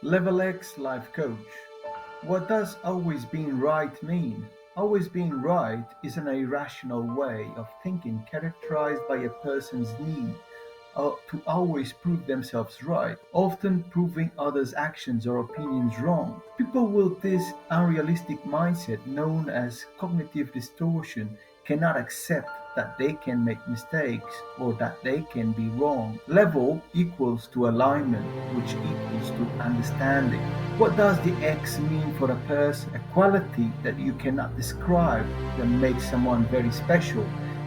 Level X Life Coach. What does always being right mean? Always being right is an irrational way of thinking characterized by a person's need to always prove themselves right, often proving others' actions or opinions wrong. People with this unrealistic mindset, known as cognitive distortion, cannot accept that they can make mistakes or that they can be wrong. Level equals to alignment, which equals to understanding. What does the X mean for a person? A quality that you cannot describe that makes someone very special,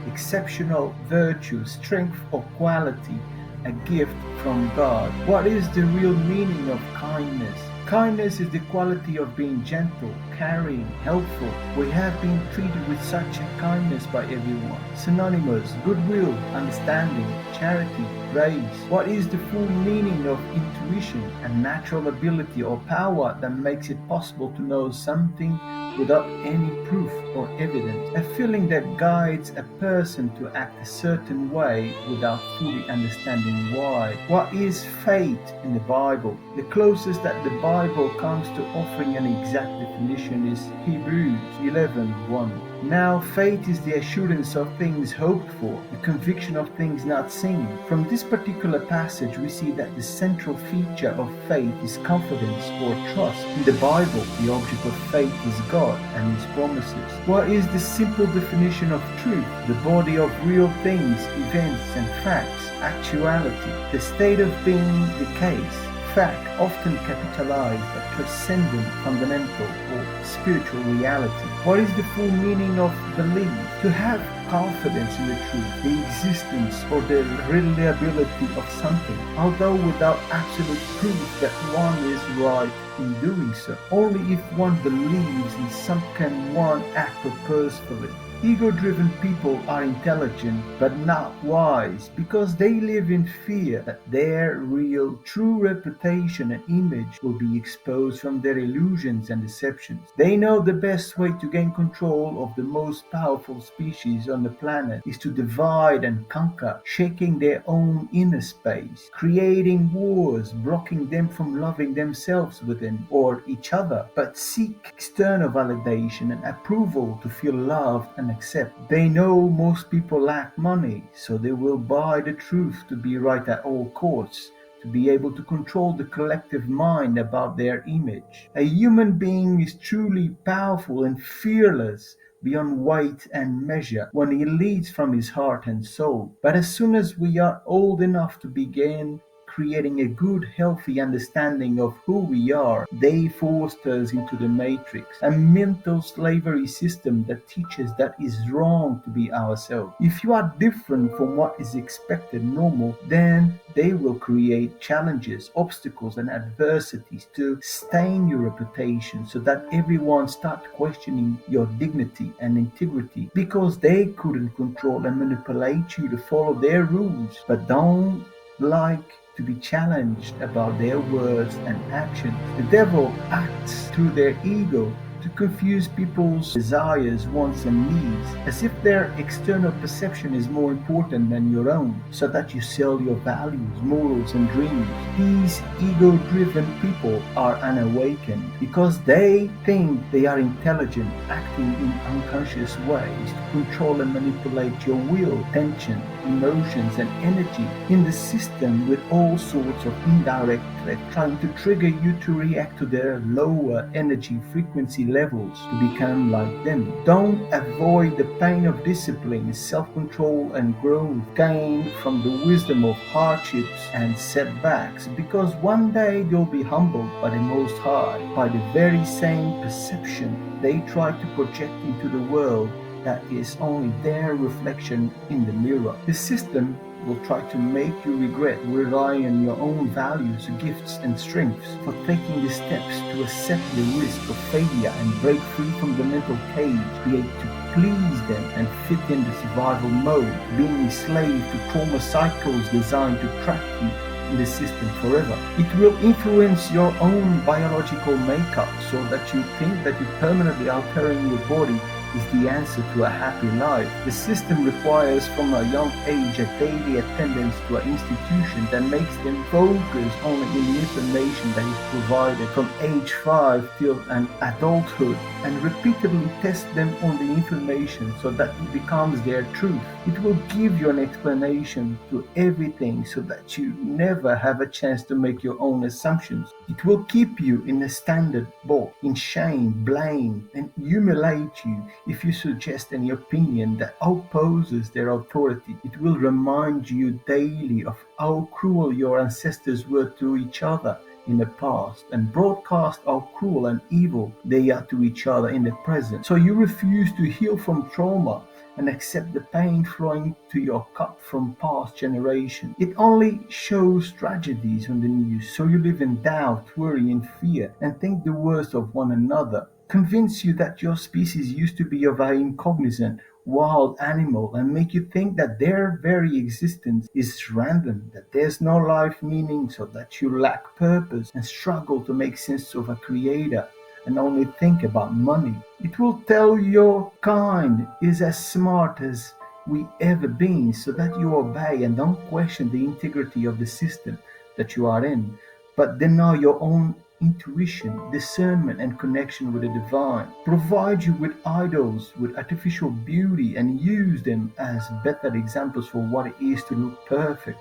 exceptional virtue, strength, or quality, a gift from God. What is the real meaning of kindness? Kindness is the quality of being gentle, caring, helpful. We have been treated with such a kindness by everyone. Synonymous, goodwill, understanding, charity, grace. What is the full meaning of intuition? A natural ability or power that makes it possible to know something without any proof or evidence. A feeling that guides a person to act a certain way without fully understanding why. What is fate in the Bible? The closest that the Bible comes to offering an exact definition is Hebrews 11:1. Now faith is the assurance of things hoped for, the conviction of things not seen. From this particular passage we see that the central feature of faith is confidence or trust. In the Bible, the object of faith is God and His promises. What is the simple definition of truth? The body of real things, events and facts, actuality, the state of being the case. Fact, often capitalized as transcendent, fundamental, or spiritual reality. What is the full meaning of belief? To have confidence in the truth, the existence or the reliability of something, although without absolute proof that one is right in doing so. Only if one believes in something can one act purposefully. Ego-driven people are intelligent but not wise because they live in fear that their real, true reputation and image will be exposed from their illusions and deceptions. They know the best way to gain control of the most powerful species on the planet is to divide and conquer, shaking their own inner space, creating wars, blocking them from loving themselves within or each other, but seek external validation and approval to feel loved and accept. They know most people lack money, so they will buy the truth to be right at all costs, to be able to control the collective mind about their image. A human being is truly powerful and fearless beyond weight and measure when he leads from his heart and soul. But as soon as we are old enough to begin creating a good, healthy understanding of who we are, they forced us into the matrix, a mental slavery system that teaches that it's wrong to be ourselves. If you are different from what is expected normal, then they will create challenges, obstacles, and adversities to stain your reputation so that everyone starts questioning your dignity and integrity because they couldn't control and manipulate you to follow their rules, but don't like to be challenged about their words and actions. The devil acts through their ego to confuse people's desires, wants, and needs, as if their external perception is more important than your own, so that you sell your values, morals, and dreams. These ego-driven people are unawakened because they think they are intelligent, acting in unconscious ways to control and manipulate your will, attention, emotions, and energy in the system with all sorts of indirect threat trying to trigger you to react to their lower energy frequency levels to become like them. Don't avoid the pain of discipline, self-control, and growth gained from the wisdom of hardships and setbacks, because one day you'll be humbled by the Most High by the very same perception they try to project into the world that is only their reflection in the mirror. The system will try to make you regret relying on your own values, gifts, and strengths for taking the steps to accept the risk of failure and break free from the mental cage created to please them and fit in the survival mode, being enslaved to trauma cycles designed to trap you in the system forever. It will influence your own biological makeup so that you think that you're permanently altering your body is the answer to a happy life. The system requires from a young age a daily attendance to an institution that makes them focus only in the information that is provided from age 5 till an adulthood, and repeatedly test them on the information so that it becomes their truth. It will give you an explanation to everything so that you never have a chance to make your own assumptions. It will keep you in a standard book, in shame, blame, and humiliate you if you suggest any opinion that opposes their authority. It will remind you daily of how cruel your ancestors were to each other in the past and broadcast how cruel and evil they are to each other in the present. So you refuse to heal from trauma and accept the pain flowing to your cup from past generations. It only shows tragedies on the news, so you live in doubt, worry, and fear, and think the worst of one another. Convince you that your species used to be of an incognizant, wild animal, and make you think that their very existence is random, that there's no life meaning, so that you lack purpose and struggle to make sense of a creator and only think about money. It will tell your kind is as smart as we ever been, so that you obey and don't question the integrity of the system that you are in, but deny your own intuition, discernment, and connection with the divine. Provide you with idols with artificial beauty and use them as better examples for what it is to look perfect.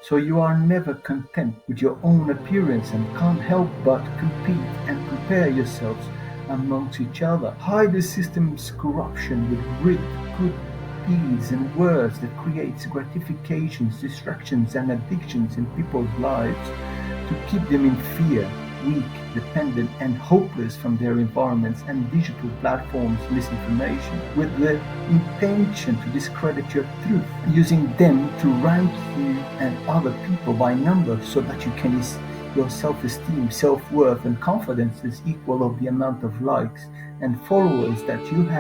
So you are never content with your own appearance and can't help but compete and compare yourselves amongst each other. Hide the system's corruption with grit, good deeds, and words that creates gratifications, distractions, and addictions in people's lives to keep them in fear, weak, dependent, and hopeless from their environments and digital platforms' misinformation, with the intention to discredit your truth, using them to rank you and other people by numbers so that your self-esteem, self-worth, and confidence is equal of the amount of likes and followers that you have